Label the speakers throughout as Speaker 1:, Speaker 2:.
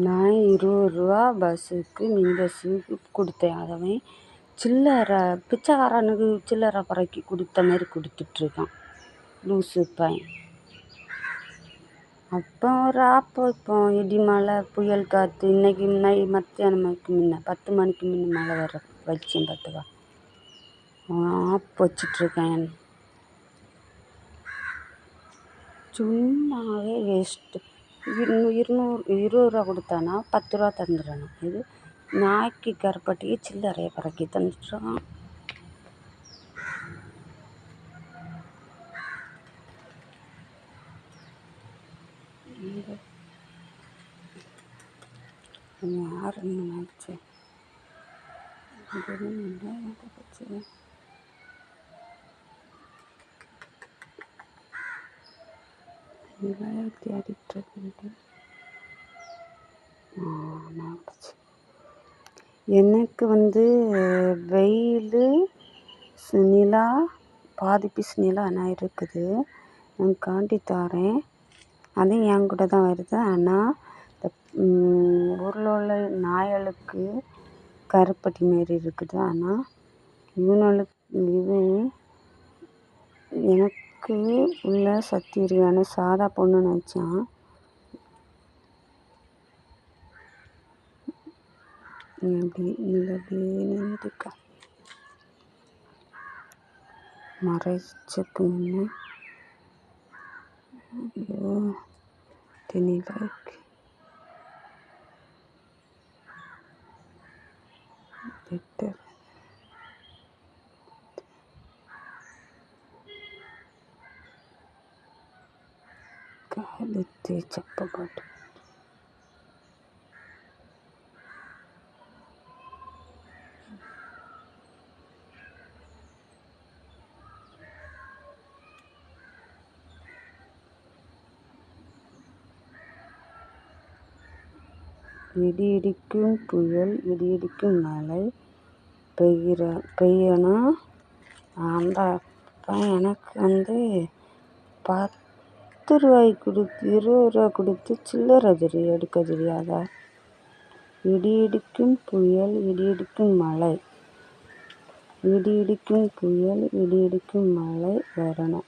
Speaker 1: நான் 20 பஸ்ஸுக்கு மின் பஸ்ஸுக்கு கொடுத்தேன். அவன் சில்லறை பிச்சைக்காரனுக்கு சில்லறை பறக்கி கொடுத்த மாதிரி கொடுத்துட்ருக்கான் லூசு பையன். இப்போ இடி மழை புயல் காற்று இன்னைக்கு மத்தியானத்துக்கு முன்ன 10 மணிக்கு முன்ன மழை வர வச்சேன் பார்த்துக்கா. ஆப் வச்சிட்ருக்கேன். சும்மாவே வேஸ்ட்டு. 20 கொடுத்தானா 10 தந்துடணும். இது நாய்க்கு கருப்பட்டிக்கு சில்லறையை பறக்கி தந்துட்டுருக்கான். யாருன்னு நினச்சேன். எனக்கு வெயில் நிலா பாதி பீஸ் நிலா நான் இருக்குது. நான் காண்டி தாரேன். அதுவும் என் கூட தான் வருது. ஆனால் ஊரில் உள்ள நாய்களுக்கு கருப்பட்டி மாரி இருக்குது. ஆனால் எனக்கு உள்ள சக்தி இருக்கான சாதா பொண்ணு நினச்சான். அப்படி நின்றுக்கா மறைச்சக்கு முன்னே திணிலைக்கு பெட்டர் காலத்தை చెప్పబాటు இடி இடிக்கும் புயல் இடி இடிக்கும் மழை பெய்யணும். அந்த எனக்கு 10 ரூபாய்க்கு கொடுத்து 20 ரூபா கொடுத்து சில்லறை எடுக்க தெரியாதா? இடி இடிக்கும் புயல் இடி இடிக்கும் மழை இடி இடிக்கும் புயல் இடி இடிக்கும் மழை வரணும்.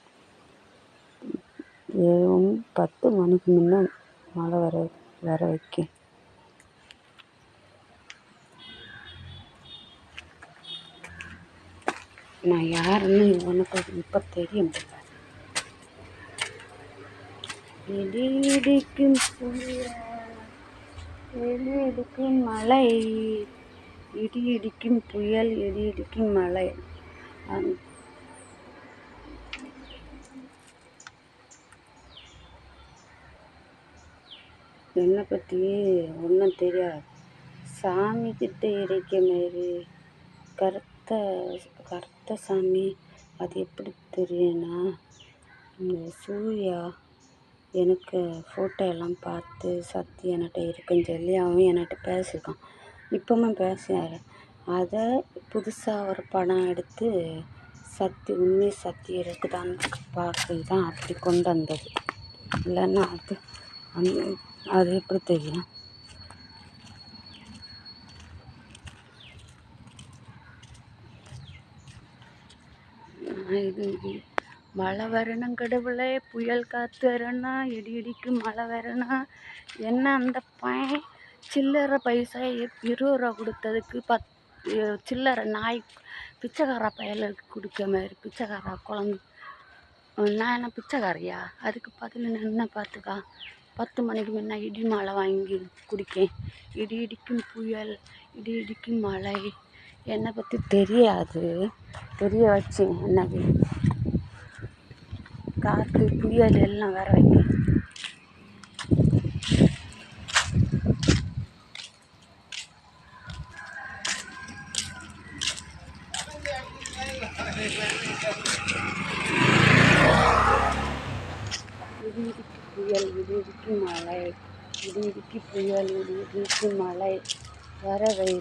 Speaker 1: 10 மணிக்கு முன்னே மழை வர வைக்க. நான் யாருன்னு உனக்கு இப்போ தெரியும். இடி இடிக்கும் புயல் இடி இடிக்கும் மழை இடி இடிக்கும் புயல் இடி இடிக்கும் மழை. என்னை பற்றி ஒன்றும் தெரியாது. சாமி கிட்ட இறைக்க மாரி கருத்த சாமி. அது எப்படி தெரியும்னா, இந்த சூர்யா எனக்கு ஃபோட்டோ எல்லாம் பார்த்து சக்தி என்கிட்ட இருக்குன்னு சொல்லி அவன் என்கிட்ட பேசியிருக்கான். இப்போவும் பேசுகிறாரு. அதை புதுசாக ஒரு படம் எடுத்து உண்மை சக்தி இருக்குதான்னு பார்த்து தான் அப்படி கொண்டு வந்தது. இல்லைன்னா அது எப்படி தெரியும்? இது மழை வரணும் கடவுளே, புயல் காற்று வரணும், இடி இடிக்கும் மழை வரணும். என்ன அந்த பையன் சில்லறை பைசா 20 ரூபா கொடுத்ததுக்கு சில்லறை நாய் பிச்சைக்கார பயலுக்கு கொடுக்க மாதிரி பிச்சைக்காரா குழந்தை. நான் என்ன பிச்சைக்காரியா? அதுக்கு பதில் என்ன பார்த்துக்கா. 10 மணிக்கு முன்ன இடி மழை வாங்கி குடிக்கேன். இடி இடிக்கும் புயல் இடி இடிக்கும் மழை. என்னை பற்றி தெரியாது. தெரிய வச்சு என்னது காற்று புயல் எல்லாம் வர வைக்க. இடி இடிக்கு புயல் இடி இடிக்கும் மழை இடி இடிக்கு புயல் இடி இடிக்கும் மழை வர வை.